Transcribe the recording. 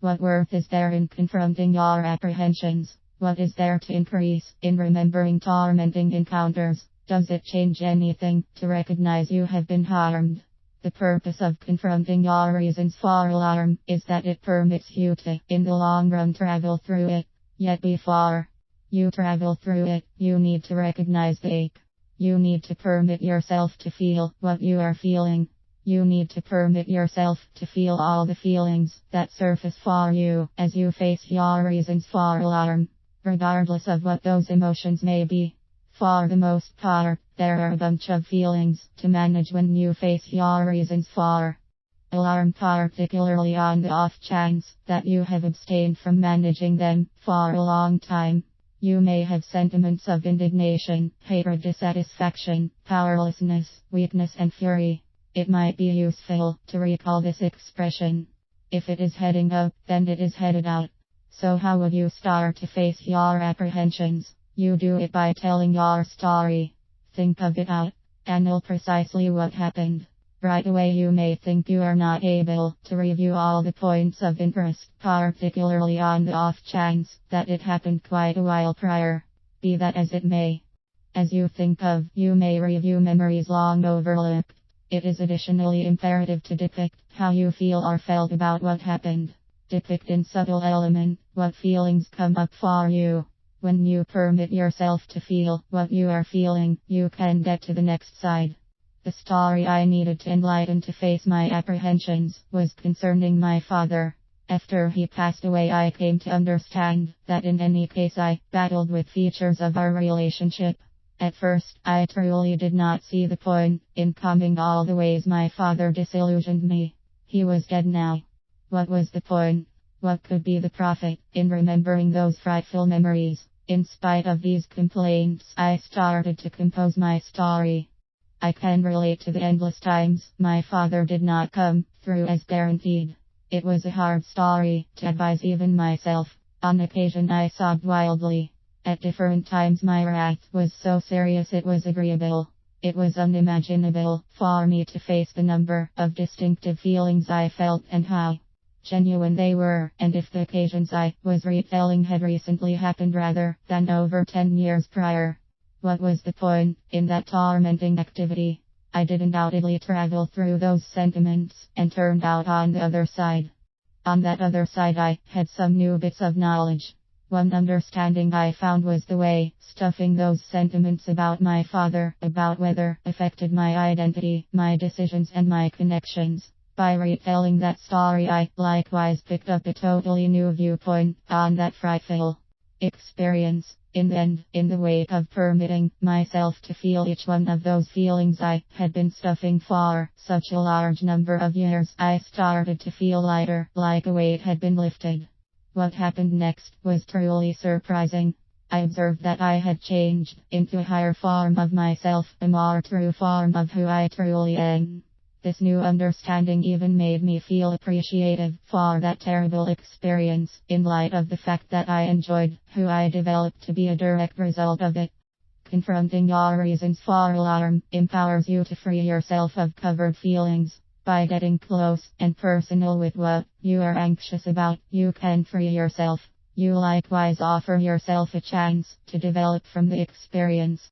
What worth is there in confronting your apprehensions? What is there to increase in remembering tormenting encounters? Does it change anything to recognize you have been harmed? The purpose of confronting your reasons for alarm is that it permits you to, in the long run, travel through it. Yet before you travel through it, you need to recognize the ache. You need to permit yourself to feel what you are feeling. You need to permit yourself to feel all the feelings that surface for you as you face your reasons for alarm, regardless of what those emotions may be. For the most part, there are a bunch of feelings to manage when you face your reasons for alarm, particularly on the off chance that you have abstained from managing them for a long time. You may have sentiments of indignation, hatred, dissatisfaction, powerlessness, weakness, and fury. It might be useful to recall this expression. If it is heading up, then it is headed out. So how would you start to face your apprehensions? You do it by telling your story. Think of it out. Analyze precisely what happened. Right away you may think you are not able to review all the points of interest, particularly on the off chance that it happened quite a while prior. Be that as it may. As you think of, you may review memories long overlooked. It is additionally imperative to depict how you feel or felt about what happened. Depict in subtle element what feelings come up for you. When you permit yourself to feel what you are feeling, you can get to the next side. The story I needed to enlighten to face my apprehensions was concerning my father. After he passed away, I came to understand that in any case I battled with features of our relationship. At first, I truly did not see the point in coming all the ways my father disillusioned me. He was dead now. What was the point? What could be the profit in remembering those frightful memories? In spite of these complaints, I started to compose my story. I can relate to the endless times my father did not come through as guaranteed. It was a hard story to advise even myself. On occasion I sobbed wildly. At different times my wrath was so serious it was agreeable. It was unimaginable for me to face the number of distinctive feelings I felt and how genuine they were, and if the occasions I was retelling had recently happened rather than over 10 years prior. What was the point in that tormenting activity? I did undoubtedly travel through those sentiments and turned out on the other side. On that other side I had some new bits of knowledge. One understanding I found was the way stuffing those sentiments about my father, about weather, affected my identity, my decisions, and my connections. By retelling that story, I likewise picked up a totally new viewpoint on that frightful experience. In the end, in the wake of permitting myself to feel each one of those feelings I had been stuffing for such a large number of years, I started to feel lighter, like a weight had been lifted. What happened next was truly surprising. I observed that I had changed into a higher form of myself, a more true form of who I truly am. This new understanding even made me feel appreciative for that terrible experience, in light of the fact that I enjoyed who I developed to be a direct result of it. Confronting your reasons for alarm empowers you to free yourself of covered feelings. By getting close and personal with what you are anxious about, you can free yourself. You likewise offer yourself a chance to develop from the experience.